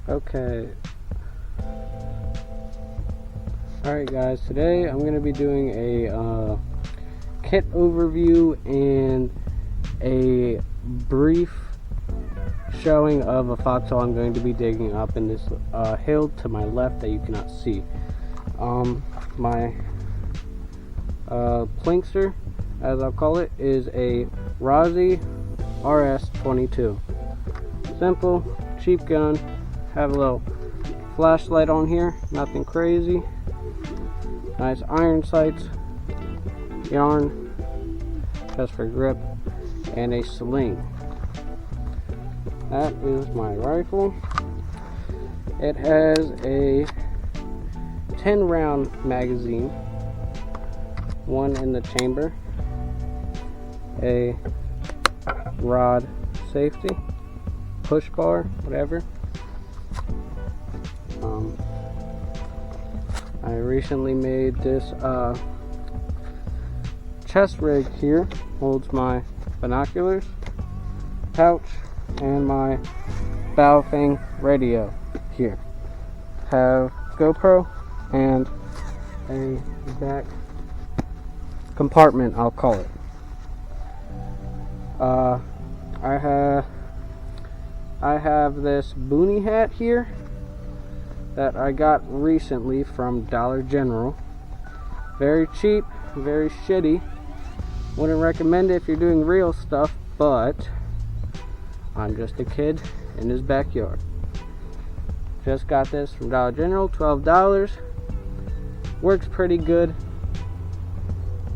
Okay. Alright guys, today I'm going to be doing a kit overview and a brief showing of a foxhole I'm going to be digging up in this hill to my left that you cannot see. My plinkster, as I'll call it, is a Rossi RS-22. Simple, cheap gun. Have a little flashlight on here, nothing crazy. Nice iron sights, yarn, just for grip, and a sling. That is my rifle. It has a 10-round magazine, one in the chamber, a rod safety, push bar, whatever. I recently made this chest rig here, holds my binoculars, pouch, and my Baofeng radio here. Have GoPro and a back compartment, I'll call it. I have this boonie hat here that I got recently from Dollar General. Very cheap, very shitty. Wouldn't recommend it if you're doing real stuff, but I'm just a kid in his backyard. Just got this from Dollar General, $12. Works pretty good.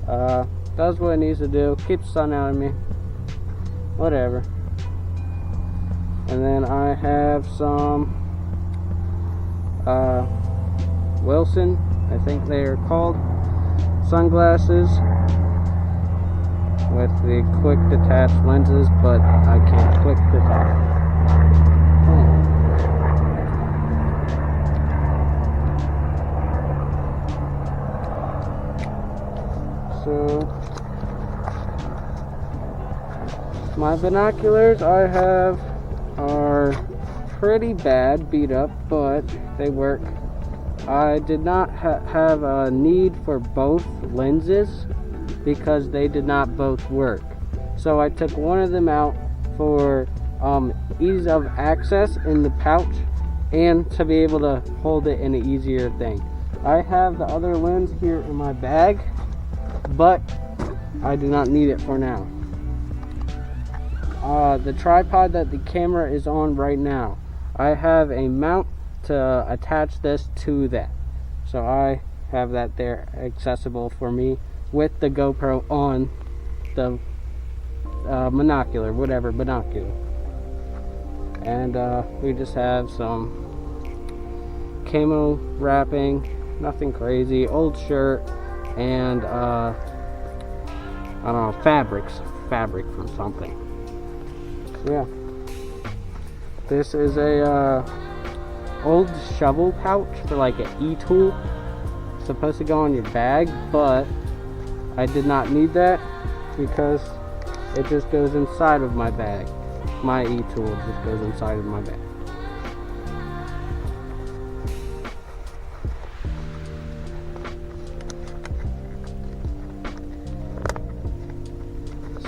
Does what it needs to do. Keeps the sun out of me. Whatever. And then I have some Wilson, I think they are called, sunglasses with the quick detach lenses, but I can't quick detach. So my binoculars I have are pretty bad, beat up, but they work. I did not have a need for both lenses because they did not both work. So I took one of them out for ease of access in the pouch and to be able to hold it in an easier thing. I have the other lens here in my bag, but I do not need it for now. The tripod that the camera is on right now, I have a mount to attach this to that, so I have that there accessible for me with the GoPro on the monocular, whatever binocular. And we just have some camo wrapping, nothing crazy, old shirt, and I don't know, fabric from something. So yeah, this is a old shovel pouch for like an e-tool. It's supposed to go on your bag, but I did not need that because it just goes inside of my bag. My e-tool just goes inside of my bag.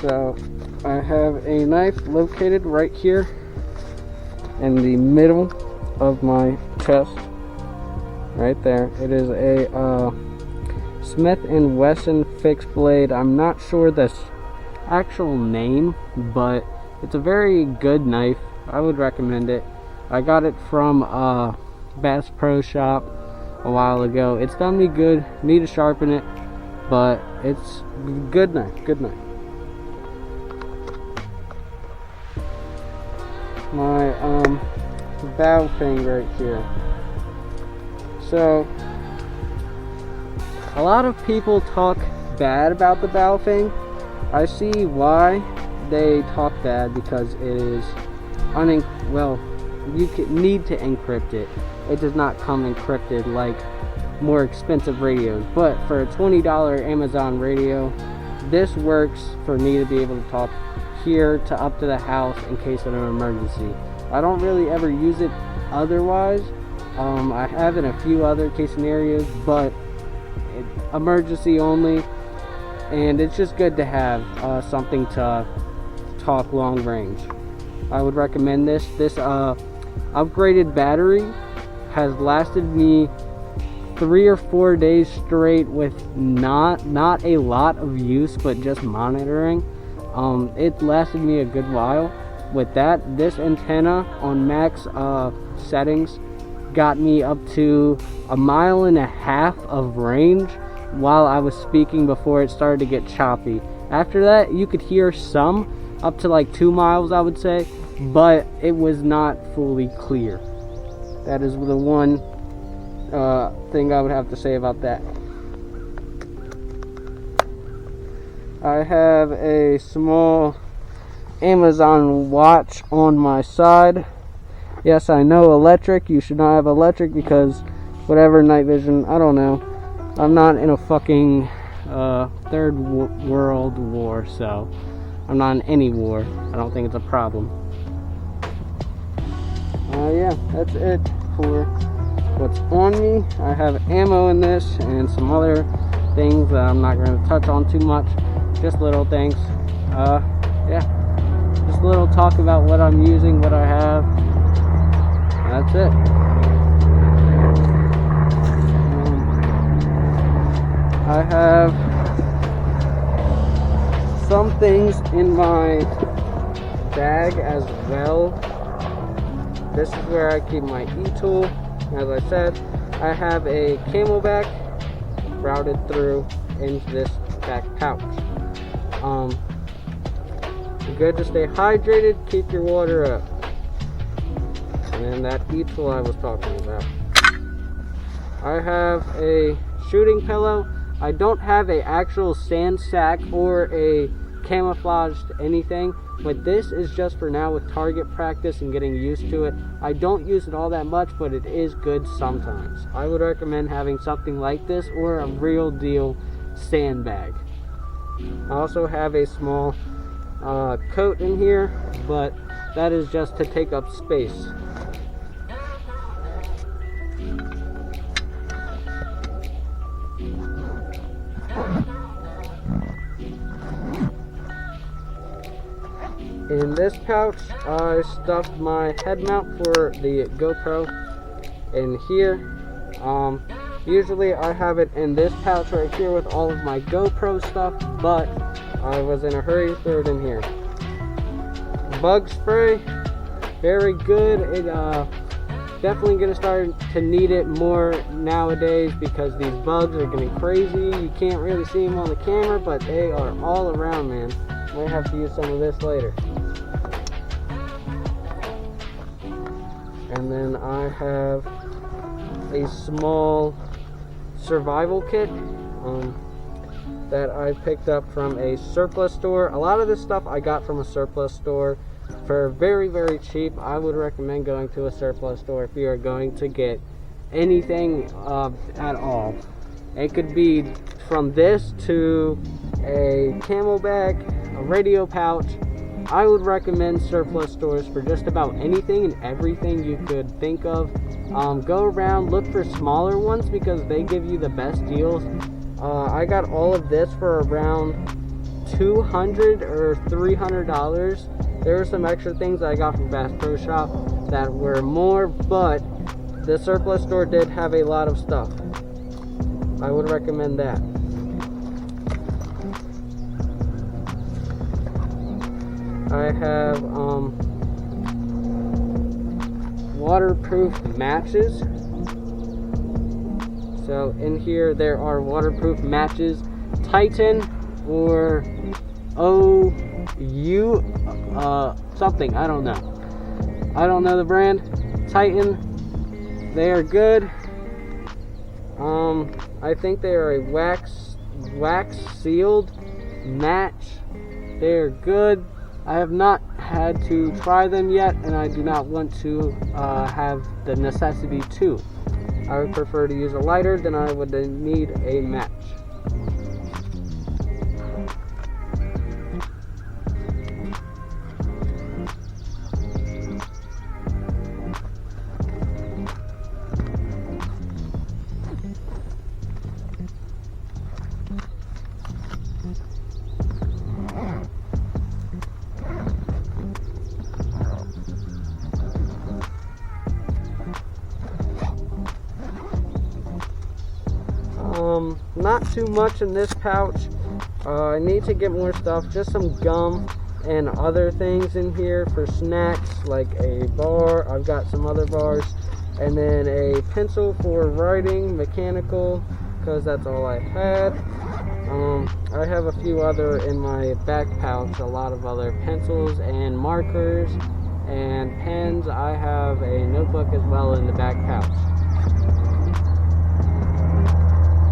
So I have a knife located right here in the middle of my chest, right there. It is a Smith & Wesson fixed blade. I'm not sure the actual name, but it's a very good knife. I would recommend it. I got it from Bass Pro Shop a while ago. It's done me good. Need to sharpen it, but it's good knife. My Baofeng right here. So a lot of people talk bad about the Baofeng. I see why they talk bad, because it is you need to encrypt it. It does not come encrypted like more expensive radios, but for a $20 Amazon radio, this works for me to be able to talk here to up to the house in case of an emergency. I don't really ever use it otherwise. I have in a few other case scenarios, but emergency only, and it's just good to have something to talk long range. I would recommend this. This upgraded battery has lasted me 3 or 4 days straight with not a lot of use, but just monitoring. It lasted me a good while. With that, this antenna on max settings got me up to 1.5 miles of range while I was speaking before it started to get choppy. After that, you could hear some up to like 2 miles, I would say, but it was not fully clear. That is the one thing I would have to say about that. I have a small Amazon watch on my side. Yes, I know electric. You should not have electric because whatever, night vision, I don't know. I'm not in a fucking third world war, so I'm not in any war. I don't think it's a problem. Yeah, that's it for what's on me. I have ammo in this and some other things that I'm not going to touch on too much. Just little things. Yeah, just a little talk about what I'm using, what I have. That's it. I have some things in my bag as well. This is where I keep my e-tool. As I said, I have a camelback routed through into this back pouch. Good to stay hydrated, keep your water up. And then that e-tool I was talking about. I have a shooting pillow. I don't have a actual sand sack or a camouflaged anything, but this is just for now with target practice and getting used to it. I don't use it all that much, but it is good sometimes. I would recommend having something like this or a real deal sandbag. I also have a small coat in here, but that is just to take up space. In this pouch, I stuffed my head mount for the GoPro in here. Usually I have it in this pouch right here with all of my GoPro stuff, but I was in a hurry to throw it in here. Bug spray, very good. It definitely gonna start to need it more nowadays because these bugs are getting crazy. You can't really see them on the camera, but they are all around, man. Might have to use some of this later. And then I have a small survival kit that I picked up from a surplus store. A lot of this stuff I got from a surplus store for very, very cheap. I would recommend going to a surplus store if you are going to get anything at all. It could be from this to a camelback, a radio pouch. I would recommend surplus stores for just about anything and everything you could think of. Go around, look for smaller ones because they give you the best deals. I got all of this for around $200 or $300. There were some extra things I got from Bass Pro Shop that were more, but the surplus store did have a lot of stuff. I would recommend that. I have waterproof matches. So in here there are waterproof matches, Titan or OU something, I don't know. I don't know the brand. Titan, they are good. I think they are a wax sealed match. They are good. I have not had to try them yet, and I do not want to have the necessity to. I would prefer to use a lighter than I would need a match. not too much in this pouch. I need to get more stuff, just some gum and other things in here for snacks, like a bar. I've got some other bars, and then a pencil for writing, mechanical, because that's all I had. I have a few other in my back pouch, a lot of other pencils and markers and pens. I have a notebook as well in the back pouch.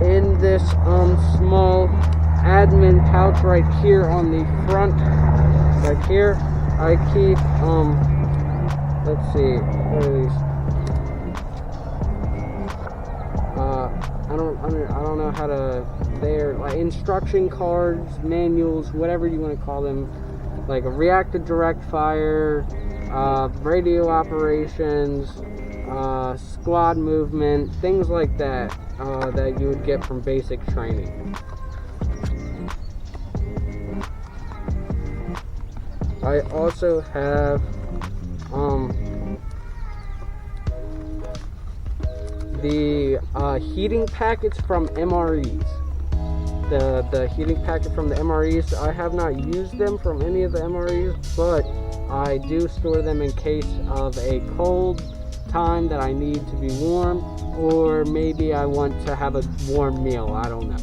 In this small admin pouch right here on the front, right here, I keep let's see, what are these? I don't know how to. They're like instruction cards, manuals, whatever you want to call them, like a reactive direct fire, radio operations, squad movement, things like that, that you would get from basic training. I also have the heating packets from MREs. The heating packet from the MREs, I have not used them from any of the MREs, but I do store them in case of a cold time that I need to be warm, or maybe I want to have a warm meal, I don't know.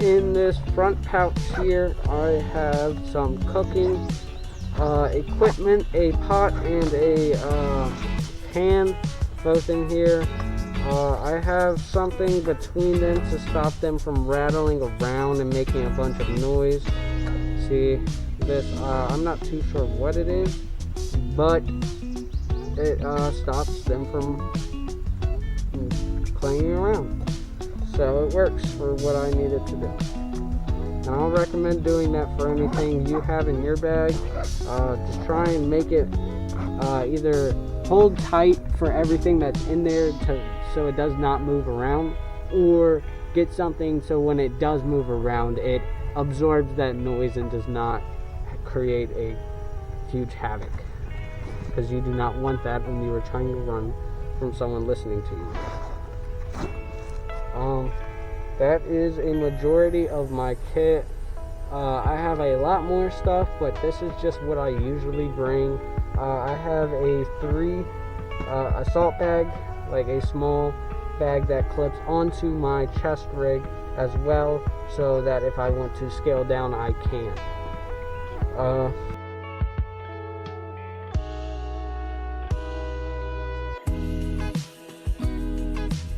In this front pouch here, I have some cooking equipment, a pot and a pan, both in here. I have something between them to stop them from rattling around and making a bunch of noise. See this? I'm not too sure what it is, but it stops them from clanging around. So it works for what I need it to do. And I'll recommend doing that for anything you have in your bag. Just try and make it either hold tight for everything that's in there so it does not move around, or get something so when it does move around, it absorbs that noise and does not create a huge havoc. Because you do not want that when you are trying to run from someone listening to you. That is a majority of my kit. I have a lot more stuff, but this is just what I usually bring. I have a 3 assault bag, like a small bag that clips onto my chest rig as well, so that if I want to scale down, I can.